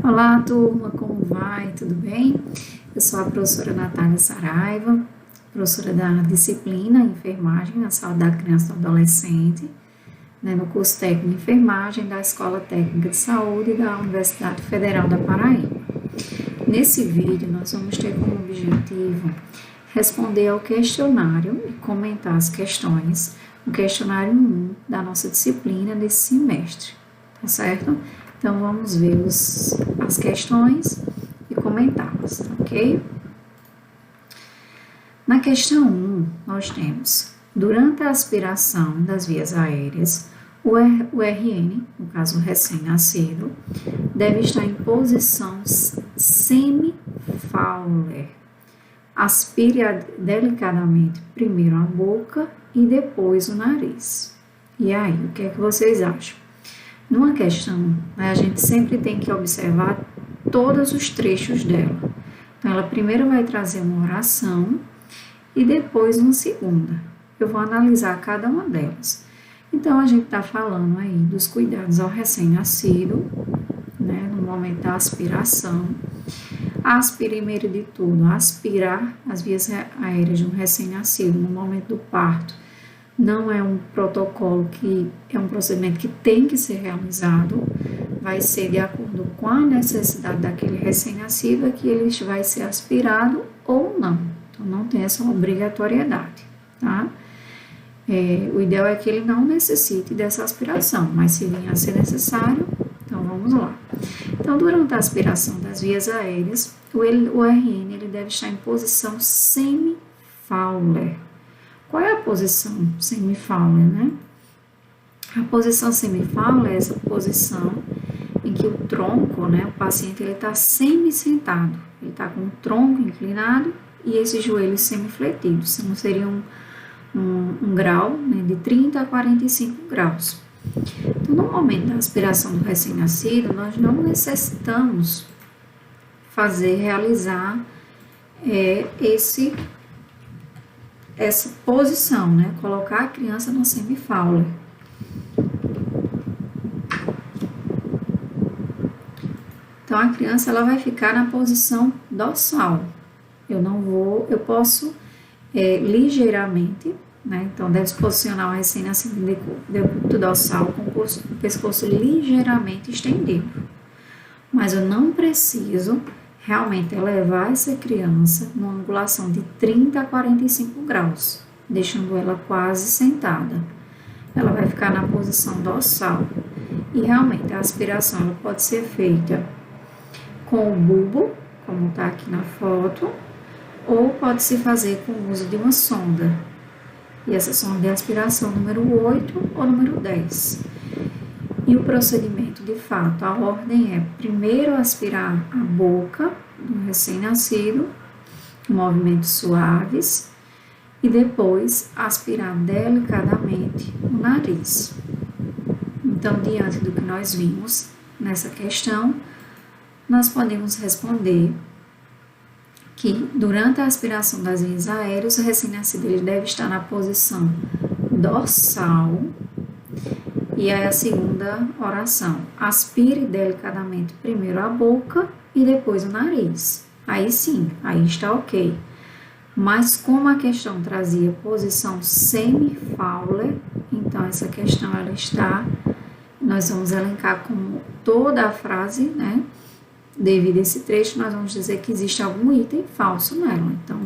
Olá, turma, como vai? Tudo bem? Eu sou a professora Natália Saraiva, professora da disciplina Enfermagem na Saúde da Criança e do Adolescente, no curso técnico de enfermagem da Escola Técnica de Saúde da Universidade Federal da Paraíba. Nesse vídeo, nós vamos ter como objetivo responder ao questionário e comentar as questões do questionário 1 da nossa disciplina desse semestre, tá certo? Então, vamos ver as questões e comentá-las, ok? Na questão 1, nós temos, durante a aspiração das vias aéreas, o RN, no caso recém-nascido, deve estar em posição semi-Fowler. Aspire delicadamente primeiro a boca e depois o nariz. E aí, o que é que vocês acham? Numa questão, a gente sempre tem que observar todos os trechos dela. Então, ela primeiro vai trazer uma oração e depois uma segunda. Eu vou analisar cada uma delas. Então, a gente está falando aí dos cuidados ao recém-nascido, no momento da aspiração. Primeiro de tudo, aspirar as vias aéreas de um recém-nascido no momento do parto não é um protocolo que é um procedimento que tem que ser realizado, vai ser de acordo com a necessidade daquele recém-nascido, é que ele vai ser aspirado ou não. Então, não tem essa obrigatoriedade, tá? O ideal é que ele não necessite dessa aspiração, mas se vier a ser necessário, então vamos lá. Então, durante a aspiração das vias aéreas, o RN ele deve estar em posição semi-Fowler. Qual é a posição semi-Fowler, A posição semi-Fowler é essa posição em que o tronco, o paciente ele está semi-sentado, ele está com o tronco inclinado e esses joelhos semi-fletidos, então seria um grau de 30 a 45 graus. Então, no momento da aspiração do recém-nascido, nós não necessitamos realizar essa posição, colocar a criança no semi-Fowler. Então, a criança ela vai ficar na posição dorsal. Eu posso ligeiramente, então deve se posicionar o recém-nascido de decúbito dorsal com o pescoço ligeiramente estendido. Mas eu não preciso realmente elevar essa criança numa angulação de 30 a 45 graus, deixando ela quase sentada. Ela vai ficar na posição dorsal. E realmente a aspiração ela pode ser feita com o bulbo, como está aqui na foto, ou pode se fazer com o uso de uma sonda. E essa sonda é a aspiração número 8 ou número 10. E o procedimento, de fato, a ordem é primeiro aspirar a boca do recém-nascido, movimentos suaves, e depois aspirar delicadamente o nariz. Então, diante do que nós vimos nessa questão, nós podemos responder que durante a aspiração das vias aéreas, o recém-nascido ele deve estar na posição dorsal. E aí a segunda oração, aspire delicadamente primeiro a boca e depois o nariz. Aí sim, aí está ok. Mas como a questão trazia posição semi-Fowler, então essa questão ela nós vamos elencar como toda a frase, devido a esse trecho, nós vamos dizer que existe algum item falso nela, então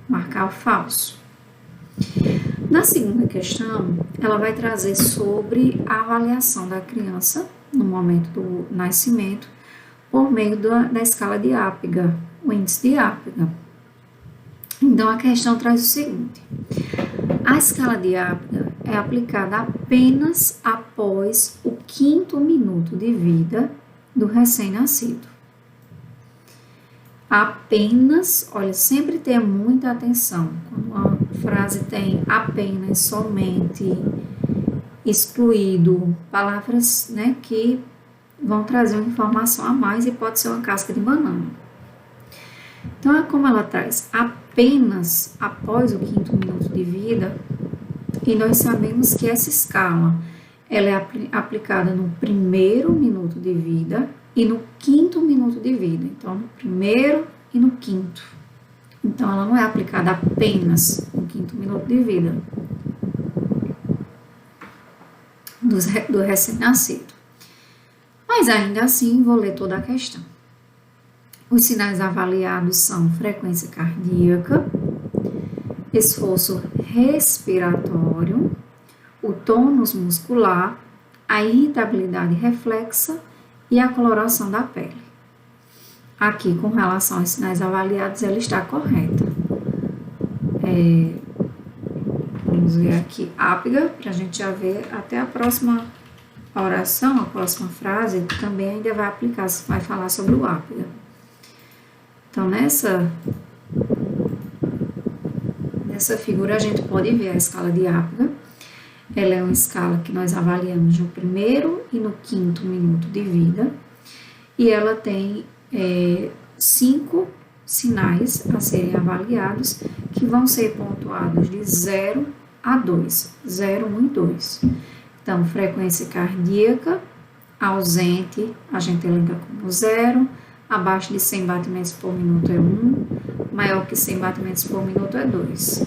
marcar o falso. Na segunda questão, ela vai trazer sobre a avaliação da criança no momento do nascimento por meio da escala de Apgar, o índice de Apgar. Então, a questão traz o seguinte: a escala de Apgar é aplicada apenas após o 5º minuto de vida do recém-nascido. Apenas, olha, sempre tenha muita atenção. Quando uma frase tem apenas, somente, excluído, palavras que vão trazer uma informação a mais e pode ser uma casca de banana. Então, como ela traz apenas após o 5º minuto de vida, e nós sabemos que essa escala ela é aplicada no 1º minuto de vida, e no quinto minuto de vida. Então, no primeiro e no quinto. Então, ela não é aplicada apenas no quinto minuto de vida do recém-nascido. Mas ainda assim, vou ler toda a questão. Os sinais avaliados são frequência cardíaca, esforço respiratório, o tônus muscular, a irritabilidade reflexa e a coloração da pele. Aqui, com relação aos sinais avaliados, ela está correta. Vamos ver aqui, ápiga, para a gente já ver até a próxima oração, a próxima frase, também ainda vai aplicar, vai falar sobre o ápiga. Então, nessa figura, a gente pode ver a escala de ápiga. Ela é uma escala que nós avaliamos no primeiro e no quinto minuto de vida. E ela tem 5 sinais a serem avaliados, que vão ser pontuados de 0 a 2. 0, 1 e 2. Então, frequência cardíaca ausente, a gente elenca como 0. Abaixo de 100 batimentos por minuto é 1, maior que 100 batimentos por minuto é 2.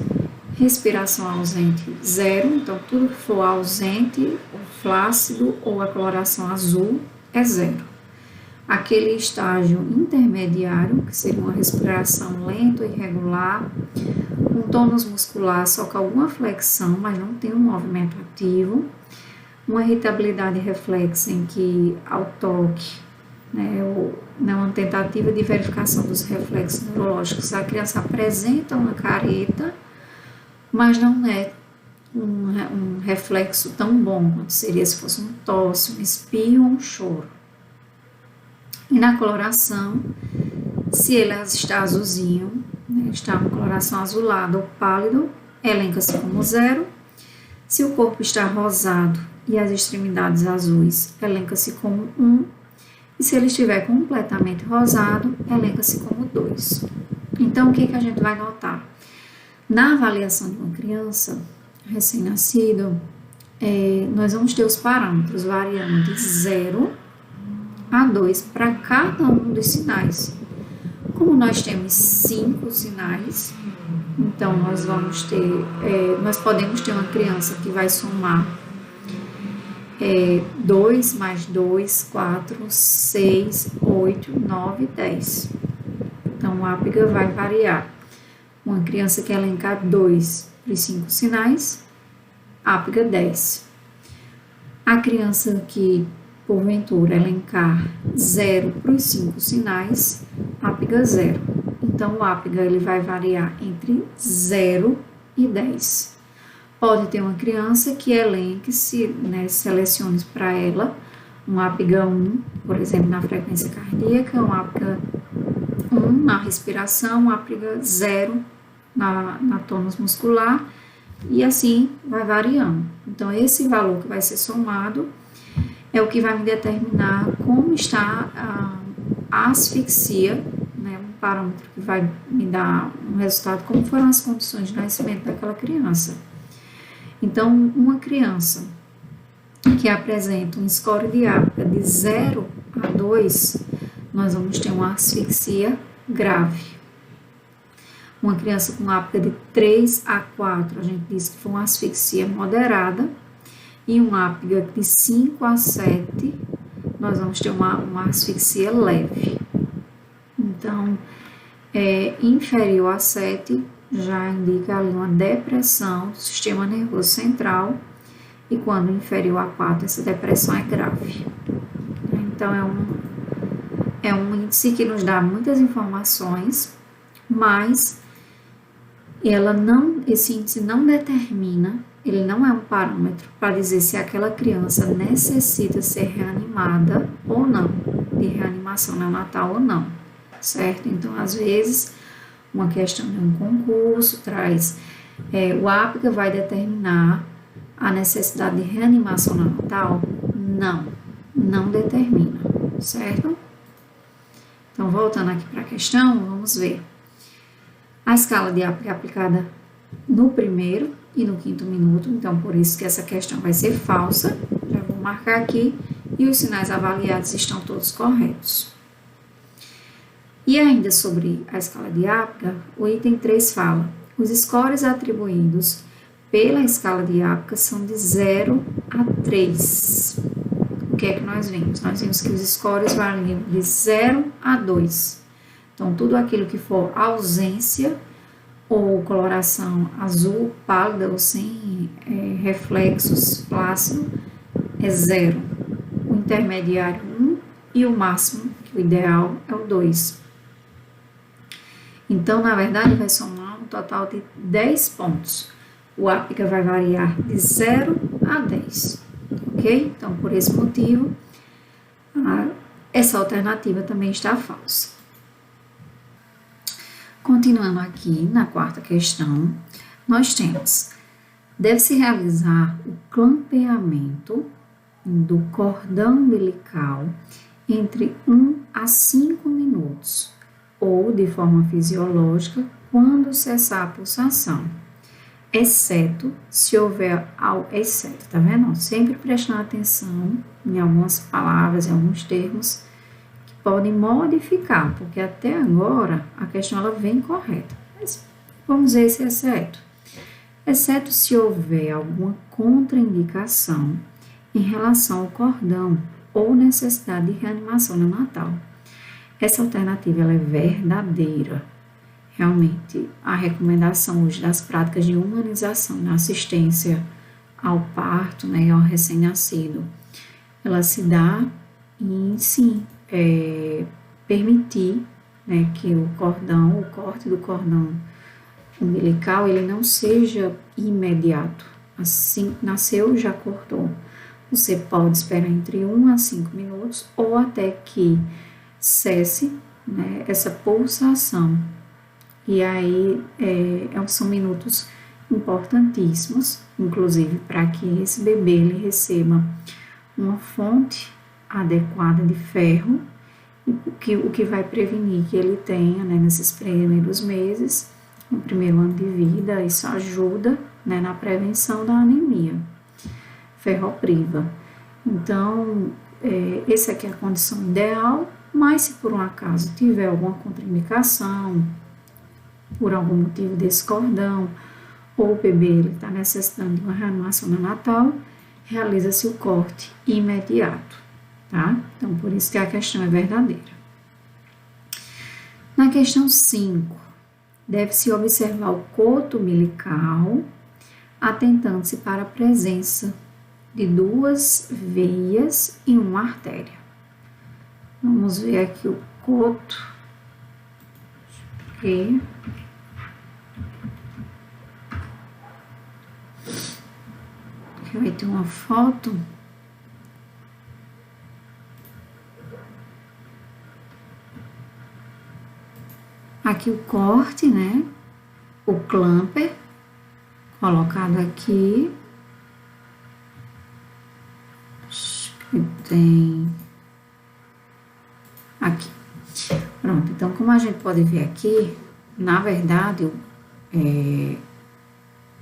Respiração ausente, 0, então tudo que for ausente, ou flácido ou a coloração azul é 0. Aquele estágio intermediário, que seria uma respiração lenta e irregular, um tônus muscular só com alguma flexão, mas não tem um movimento ativo, uma irritabilidade reflexa em que ao toque, uma tentativa de verificação dos reflexos neurológicos, a criança apresenta uma careta, mas não é um reflexo tão bom quanto seria se fosse um tosse, um espirro ou um choro. E na coloração, se ele está azulzinho, está com coloração azulada ou pálido, elenca-se como 0. Se o corpo está rosado e as extremidades azuis, elenca-se como 1. E se ele estiver completamente rosado, elenca-se como 2. Então, o que a gente vai notar? Na avaliação de uma criança recém-nascido, nós vamos ter os parâmetros variando de 0 a 2 para cada um dos sinais. Como nós temos 5 sinais, então nós podemos ter uma criança que vai somar 2 mais 2, 4, 6, 8, 9, 10. Então, o ápiga vai variar. Uma criança que elencar 2 para os 5 sinais, ápiga 10. A criança que, porventura, elencar 0 para os 5 sinais, ápiga 0. Então, o ápiga ele vai variar entre 0 e 10. Pode ter uma criança que elenque-se, selecione para ela um ápiga 1, por exemplo, na frequência cardíaca, um ápiga 1 na respiração, um ápiga 0 na tônus muscular, e assim vai variando. Então, esse valor que vai ser somado é o que vai me determinar como está a asfixia, um parâmetro que vai me dar um resultado, como foram as condições de nascimento daquela criança. Então, uma criança que apresenta um score de ápiga de 0 a 2, nós vamos ter uma asfixia grave. Uma criança com ápiga de 3 a 4, a gente diz que foi uma asfixia moderada. E uma ápiga de 5 a 7, nós vamos ter uma asfixia leve. Então, inferior a 7 já indica ali uma depressão do sistema nervoso central, e quando inferior a 4, essa depressão é grave. Então, é um índice que nos dá muitas informações, mas esse índice não determina, ele não é um parâmetro para dizer se aquela criança necessita ser reanimada ou não, de reanimação neonatal ou não, certo? Então, às vezes, uma questão de um concurso traz, o ápiga vai determinar a necessidade de reanimação neonatal? Não determina, certo? Então, voltando aqui para a questão, vamos ver. A escala de ápiga é aplicada no primeiro e no quinto minuto, então por isso que essa questão vai ser falsa. Já vou marcar aqui e os sinais avaliados estão todos corretos. E ainda sobre a escala de Apgar, o item 3 fala: os scores atribuídos pela escala de Apgar são de 0 a 3. O que é que nós vimos? Nós vimos que os scores variam de 0 a 2. Então, tudo aquilo que for ausência ou coloração azul, pálida ou sem reflexos flácido é 0. O intermediário 1 e o máximo, que o ideal é o 2. Então, na verdade, vai somar um total de 10 pontos. O Apgar vai variar de 0 a 10, ok? Então, por esse motivo, essa alternativa também está falsa. Continuando aqui na quarta questão, nós temos: deve-se realizar o clampeamento do cordão umbilical entre 1 a 5 minutos, ou de forma fisiológica, quando cessar a pulsação, exceto se houver exceto, tá vendo? Sempre prestando atenção em algumas palavras, em alguns termos que podem modificar, porque até agora a questão ela vem correta. Mas vamos ver esse exceto. Exceto se houver alguma contraindicação em relação ao cordão ou necessidade de reanimação neonatal. Essa alternativa ela é verdadeira. Realmente, a recomendação hoje das práticas de humanização na assistência ao parto, né, ao recém-nascido, ela se dá em, sim, permitir, né, que o corte do cordão umbilical, ele não seja imediato. Assim, nasceu, já cortou. Você pode esperar entre 1 a 5 minutos ou até que cesse, né, essa pulsação. E aí são minutos importantíssimos, inclusive para que esse bebê ele receba uma fonte adequada de ferro, o que vai prevenir que ele tenha, né, nesses primeiros meses, no primeiro ano de vida. Isso ajuda, né, na prevenção da anemia ferropriva. Então, essa aqui é a condição ideal, mas se por um acaso tiver alguma contraindicação, por algum motivo desse cordão, ou o bebê está necessitando de uma reanimação neonatal, realiza-se o corte imediato, tá? Então, por isso que a questão é verdadeira. Na questão 5, deve-se observar o coto umbilical, atentando-se para a presença de 2 veias e uma artéria. Vamos ver aqui o coto. Aqui vai ter uma foto. Aqui o corte, né? O clamper colocado aqui. Acho que tem aqui. Pronto, então como a gente pode ver aqui, na verdade,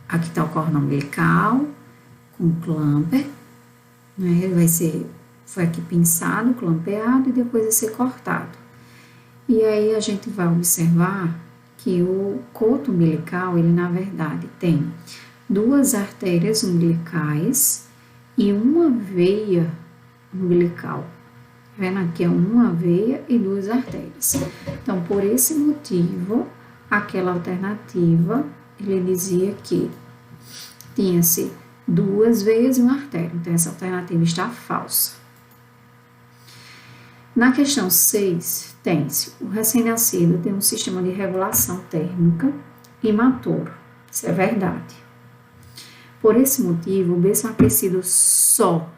aqui está o cordão umbilical com clamper, né? Foi aqui pinçado, clampeado e depois vai ser cortado. E aí a gente vai observar que o coto umbilical, ele na verdade tem 2 artérias umbilicais e uma veia umbilical. Tá vendo? Aqui é uma veia e 2 artérias. Então, por esse motivo, aquela alternativa, ele dizia que tinha-se 2 veias e uma artéria. Então, essa alternativa está falsa. Na questão 6, tem-se o recém-nascido tem um sistema de regulação térmica imaturo. Isso é verdade. Por esse motivo, o berço aquecido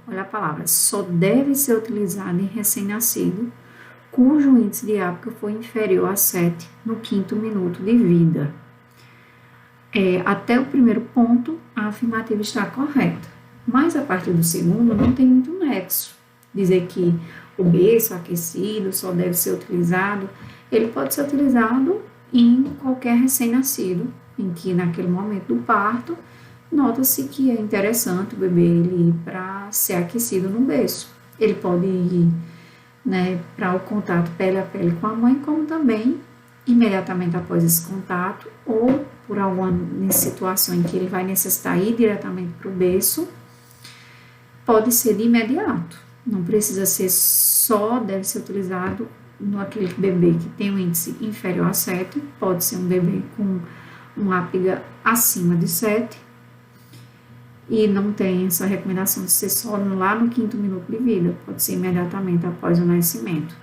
olha a palavra, só deve ser utilizado em recém-nascido cujo índice de Apgar foi inferior a 7 no 5º minuto de vida. Até o primeiro ponto, a afirmativa está correta, mas a partir do segundo não tem muito nexo. Dizer que o berço aquecido só deve ser utilizado, ele pode ser utilizado em qualquer recém-nascido, em que naquele momento do parto, nota-se que é interessante o bebê ele ir para ser aquecido no berço. Ele pode ir, né, para o contato pele a pele com a mãe, como também imediatamente após esse contato, ou por alguma situação em que ele vai necessitar ir diretamente para o berço, pode ser de imediato. Não precisa ser só, deve ser utilizado naquele bebê que tem um índice inferior a 7, pode ser um bebê com um APGA acima de 7, e não tem essa recomendação de ser só lá no 5º minuto de vida, pode ser imediatamente após o nascimento.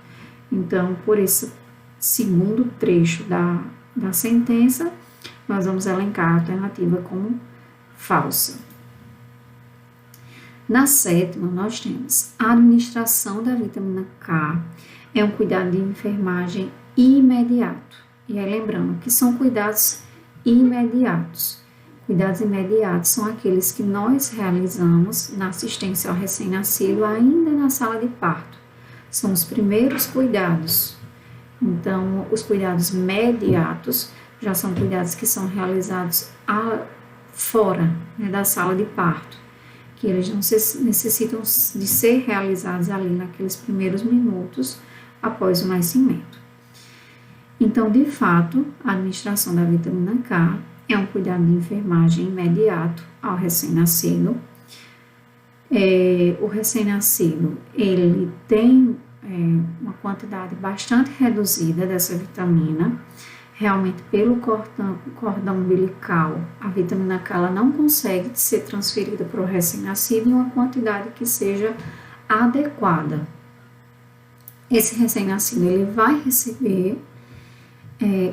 Então, por esse segundo trecho da sentença, nós vamos elencar a alternativa como falsa. Na 7ª, nós temos a administração da vitamina K é um cuidado de enfermagem imediato. E aí, lembrando que são cuidados imediatos. Cuidados imediatos são aqueles que nós realizamos na assistência ao recém-nascido ainda na sala de parto. São os primeiros cuidados. Então, os cuidados mediatos já são cuidados que são realizados fora, né, da sala de parto, que eles não necessitam de ser realizados ali naqueles primeiros minutos após o nascimento. Então, de fato, a administração da vitamina K é um cuidado de enfermagem imediato ao recém-nascido. O recém-nascido, ele tem uma quantidade bastante reduzida dessa vitamina. Realmente, pelo cordão umbilical, a vitamina K ela não consegue ser transferida para o recém-nascido em uma quantidade que seja adequada. Esse recém-nascido, ele vai receber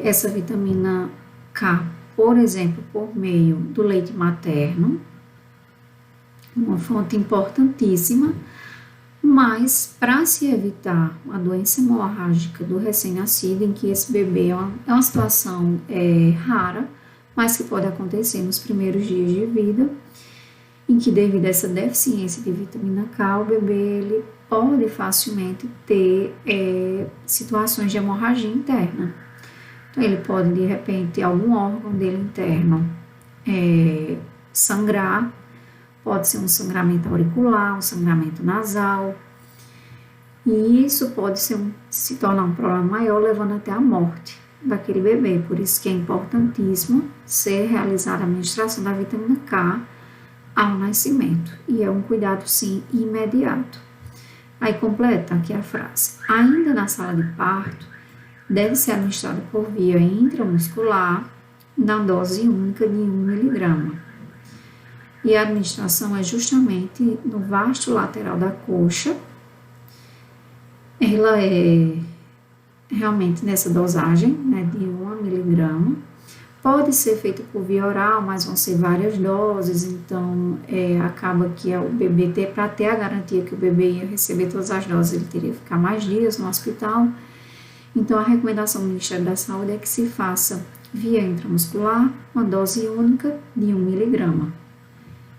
essa vitamina K, por exemplo, por meio do leite materno, uma fonte importantíssima, mas para se evitar uma doença hemorrágica do recém-nascido, em que esse bebê é uma situação rara, mas que pode acontecer nos primeiros dias de vida, em que devido a essa deficiência de vitamina K, o bebê ele pode facilmente ter situações de hemorragia interna. Então, ele pode, de repente, algum órgão dele interno sangrar, pode ser um sangramento auricular, um sangramento nasal, e isso pode se tornar um problema maior, levando até a morte daquele bebê. Por isso que é importantíssimo ser realizada a administração da vitamina K ao nascimento, e é um cuidado, sim, imediato. Aí completa aqui a frase: ainda na sala de parto, deve ser administrada por via intramuscular, na dose única de 1 miligrama. E a administração é justamente no vasto lateral da coxa. Ela é realmente nessa dosagem, né, de 1 miligrama. Pode ser feita por via oral, mas vão ser várias doses, então acaba que o bebê, para ter a garantia que o bebê ia receber todas as doses, ele teria que ficar mais dias no hospital. Então, a recomendação do Ministério da Saúde é que se faça via intramuscular, uma dose única de 1 miligrama.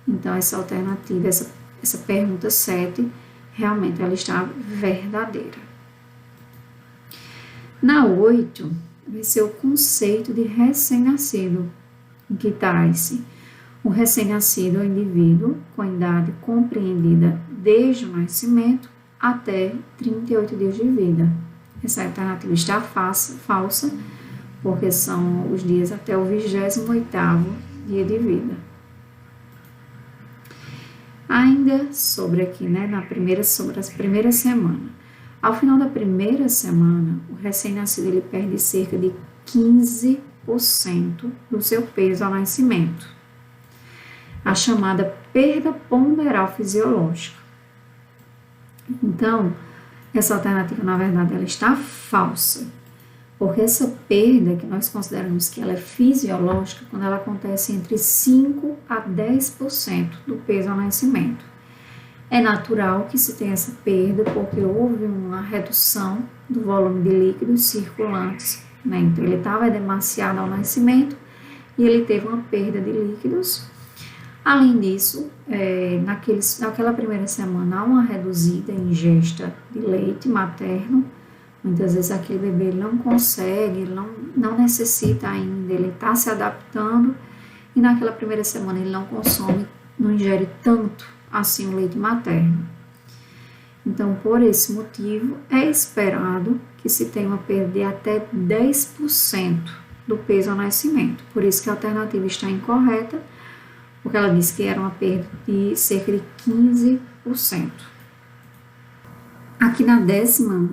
Então, essa alternativa, essa pergunta 7, realmente ela está verdadeira. Na 8, vai ser o conceito de recém-nascido, em que traz-se o recém-nascido é o indivíduo com idade compreendida desde o nascimento até 38 dias de vida. Essa alternativa está falsa, porque são os dias até o 28º dia de vida. Ainda sobre aqui, né, sobre as primeiras semanas. Ao final da primeira semana, o recém-nascido ele perde cerca de 15% do seu peso ao nascimento. A chamada perda ponderal fisiológica. Então, essa alternativa, na verdade, ela está falsa, porque essa perda, que nós consideramos que ela é fisiológica, quando ela acontece entre 5% a 10% do peso ao nascimento. É natural que se tenha essa perda, porque houve uma redução do volume de líquidos circulantes, né? Então, ele estava demasiado ao nascimento e ele teve uma perda de líquidos. Além disso, naquela primeira semana, há uma reduzida ingesta de leite materno. Muitas vezes aquele bebê ele não consegue, ele não necessita ainda, ele está se adaptando, e naquela primeira semana ele não consome, não ingere tanto assim o leite materno. Então, por esse motivo, é esperado que se tenha uma perda de até 10% do peso ao nascimento. Por isso que a alternativa está incorreta, porque ela disse que era uma perda de cerca de 15%. Aqui na 10ª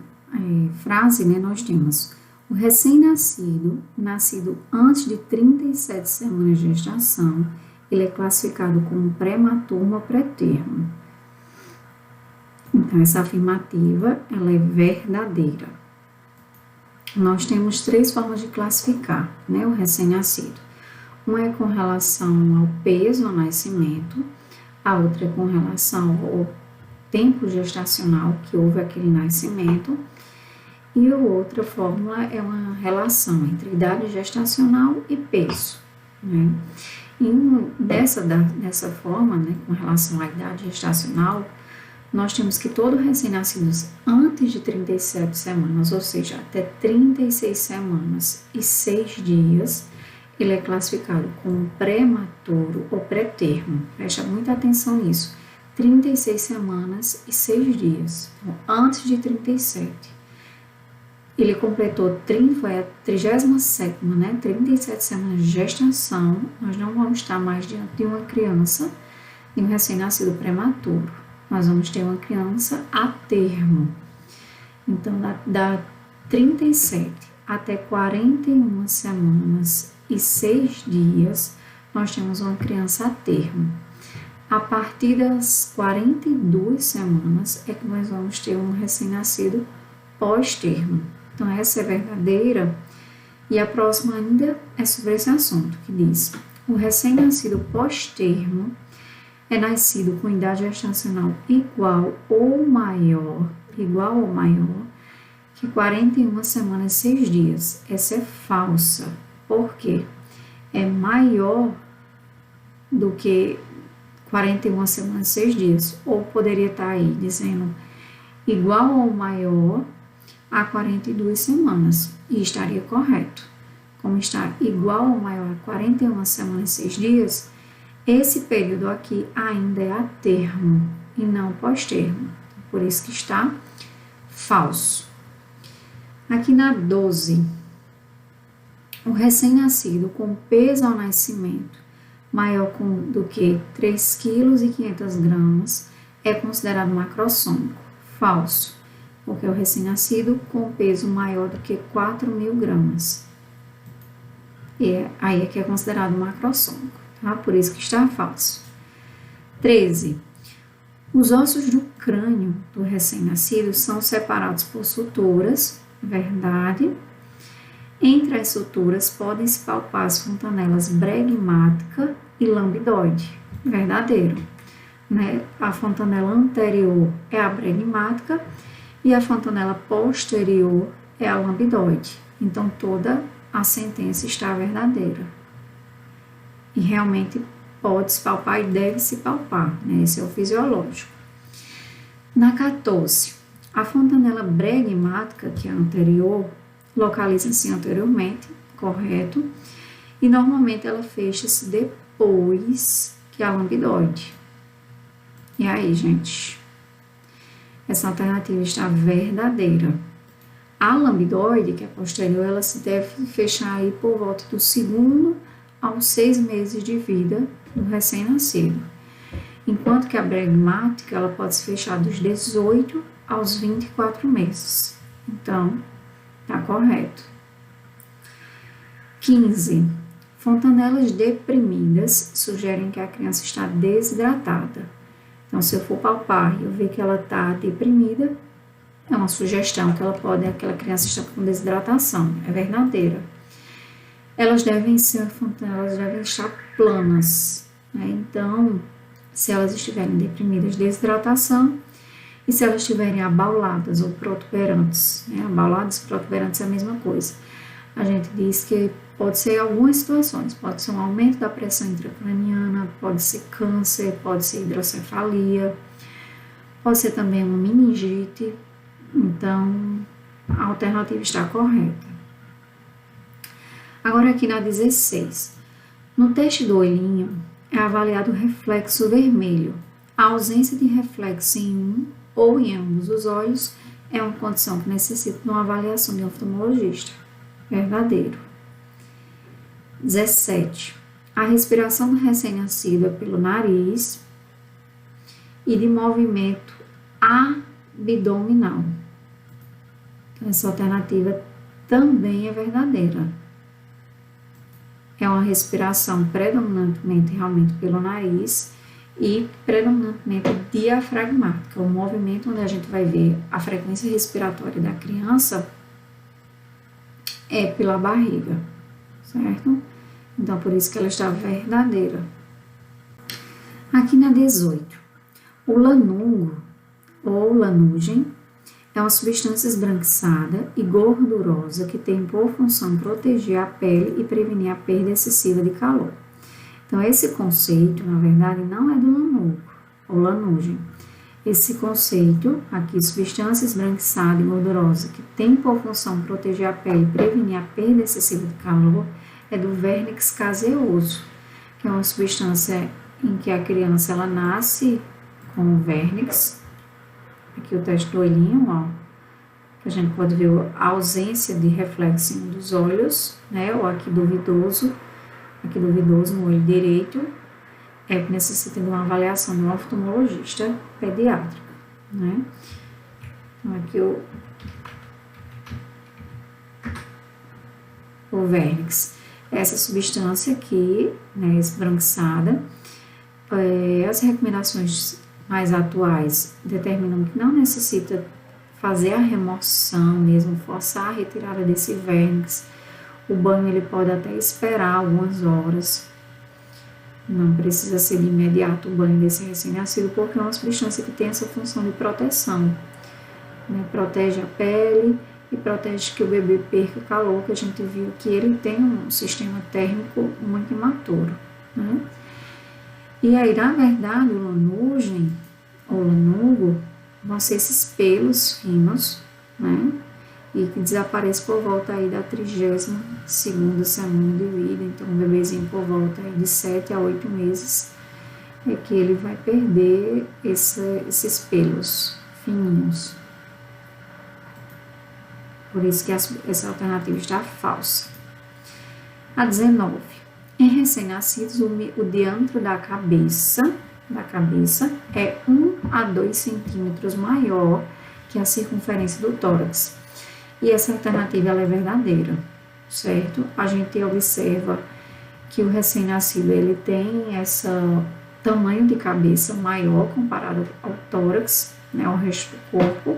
frase, né, nós temos o recém-nascido, nascido antes de 37 semanas de gestação, ele é classificado como prematuro ou pré-termo. Então, essa afirmativa, ela é verdadeira. Nós temos 3 formas de classificar, né, o recém-nascido. Uma é com relação ao peso ao nascimento, a outra é com relação ao tempo gestacional que houve aquele nascimento, e a outra fórmula é uma relação entre idade gestacional e peso, né? Dessa forma, né, com relação à idade gestacional, nós temos que todo recém-nascido antes de 37 semanas, ou seja, até 36 semanas e 6 dias, ele é classificado como prematuro ou pré-termo. Presta muita atenção nisso. 36 semanas e 6 dias, então, antes de 37. Ele completou, foi a 37ª, né, 37 semanas de gestação, nós não vamos estar mais diante de uma criança, de um recém-nascido prematuro, nós vamos ter uma criança a termo. Então, da 37 até 41 semanas e 6 dias, nós temos uma criança a termo. A partir das 42 semanas é que nós vamos ter um recém-nascido pós-termo. Então, essa é verdadeira. E a próxima ainda é sobre esse assunto, que diz: o recém-nascido pós-termo é nascido com idade gestacional igual ou maior que 41 semanas e 6 dias. Essa é falsa. Por quê? É maior do que 41 semanas e 6 dias. Ou poderia estar aí dizendo igual ou maior a 42 semanas. E estaria correto. Como está igual ou maior a 41 semanas e 6 dias, esse período aqui ainda é a termo e não pós-termo. Por isso que está falso. Aqui na 12, o recém-nascido com peso ao nascimento maior do que 3,5 kg é considerado macrossômico. Falso, porque o recém-nascido com peso maior do que 4.000 gramas. E aí é que é considerado macrossômico, tá? Por isso que está falso. 13. Os ossos do crânio do recém-nascido são separados por suturas, verdade. Entre as suturas podem-se palpar as fontanelas bregmática e lambidoide, verdadeiro. Né? A fontanela anterior é a bregmática e a fontanela posterior é a lambidoide. Então, toda a sentença está verdadeira. E realmente pode-se palpar e deve-se palpar, né? Esse é o fisiológico. Na 14, a fontanela bregmática, que é a anterior, localiza-se anteriormente, correto, e normalmente ela fecha-se depois que a lambidoide. E aí, gente? Essa alternativa está verdadeira. A lambidoide, que é posterior, ela se deve fechar aí por volta do 2º aos 6 meses de vida do recém-nascido. Enquanto que a bregmática, ela pode se fechar dos 18 aos 24 meses. Então, tá correto. 15. Fontanelas deprimidas sugerem que a criança está desidratada. Então, se eu for palpar e eu ver que ela está deprimida, é uma sugestão que aquela criança está com desidratação. É verdadeira. Elas devem estar planas, né? Então, se elas estiverem deprimidas, desidratação, e se elas estiverem abauladas ou protuberantes, né? Abauladas e protuberantes é a mesma coisa. A gente diz que pode ser algumas situações, pode ser um aumento da pressão intracraniana, pode ser câncer, pode ser hidrocefalia, pode ser também uma meningite. Então, a alternativa está correta. Agora aqui na 16. No teste do olhinho é avaliado o reflexo vermelho. A ausência de reflexo em um ou em ambos os olhos, é uma condição que necessita de uma avaliação de um oftalmologista. Verdadeiro. 17. A respiração do recém-nascido é pelo nariz e de movimento abdominal. Então, essa alternativa também é verdadeira. É uma respiração predominantemente realmente pelo nariz e predominantemente diafragmática, o movimento onde a gente vai ver a frequência respiratória da criança é pela barriga, certo? Então, por isso que ela está verdadeira. Aqui na 18, o lanungo ou lanugem é uma substância esbranquiçada e gordurosa que tem por função proteger a pele e prevenir a perda excessiva de calor. Então, esse conceito, na verdade, não é do lanugo ou lanugem. Esse conceito, aqui, substância esbranquiçada e gordurosa que tem por função proteger a pele e prevenir a perda excessiva de calor, é do vernix caseoso, que é uma substância em que a criança ela nasce com o vernix. Aqui o teste do olhinho, ó, que a gente pode ver a ausência de reflexo em um dos olhos, né, ou aqui duvidoso no olho direito, é que necessita de uma avaliação de um oftalmologista pediátrico, né. Então, aqui o vernix, essa substância aqui, né, esbranquiçada, as recomendações mais atuais determinam que não necessita fazer a remoção mesmo, forçar a retirada desse vernix. O banho ele pode até esperar algumas horas, não precisa ser de imediato o banho desse recém-nascido, porque é uma substância que tem essa função de proteção, né? Protege a pele e protege que o bebê perca calor, que a gente viu que ele tem um sistema térmico muito imaturo, né? E aí, na verdade, o lanugem ou lanugo vão ser esses pelos finos, né? E que desaparece por volta aí da 32ª semana de vida. Então, um bebezinho por volta aí de 7 a 8 meses é que ele vai perder esses pelos fininhos. Por isso que essa alternativa está falsa. A 19. Em recém-nascidos, o diâmetro da cabeça é 1 a 2 centímetros maior que a circunferência do tórax. E essa alternativa ela é verdadeira, certo? A gente observa que o recém-nascido ele tem esse tamanho de cabeça maior comparado ao tórax, né, ao resto do corpo.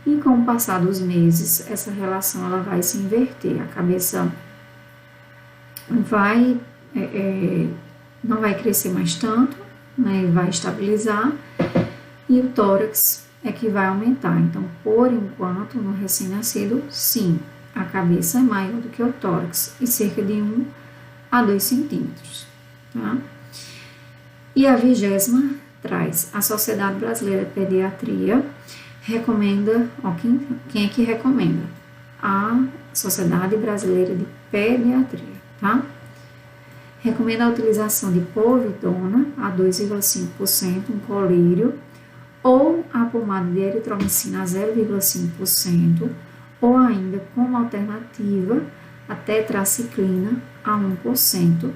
E com o passar dos meses, essa relação ela vai se inverter. A cabeça não vai crescer mais tanto, né, vai estabilizar, e o tórax é que vai aumentar. Então, por enquanto, no recém-nascido, sim, a cabeça é maior do que o tórax, e cerca de 1 a 2 centímetros, tá? E a 20ª traz: a Sociedade Brasileira de Pediatria recomenda, ó, quem é que recomenda? A Sociedade Brasileira de Pediatria, tá? Recomenda a utilização de povidona a 2,5%, um colírio, ou a pomada de eritromicina a 0,5%, ou ainda, como alternativa, a tetraciclina a 1%,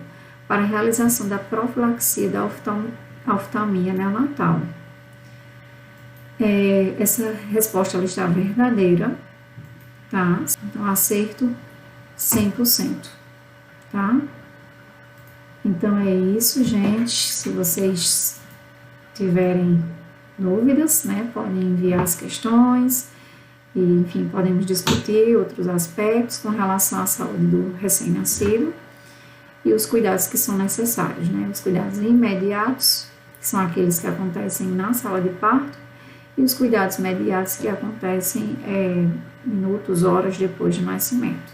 para a realização da profilaxia da oftalmia neonatal. Essa resposta ela está verdadeira, tá? Então, acerto 100%, tá? Então, é isso, gente. Se vocês tiverem dúvidas, né, podem enviar as questões e, enfim, podemos discutir outros aspectos com relação à saúde do recém-nascido e os cuidados que são necessários, né, os cuidados imediatos, que são aqueles que acontecem na sala de parto, e os cuidados imediatos que acontecem minutos, horas depois do nascimento.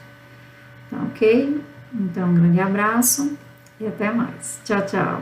Tá ok? Então, um grande abraço e até mais. Tchau, tchau.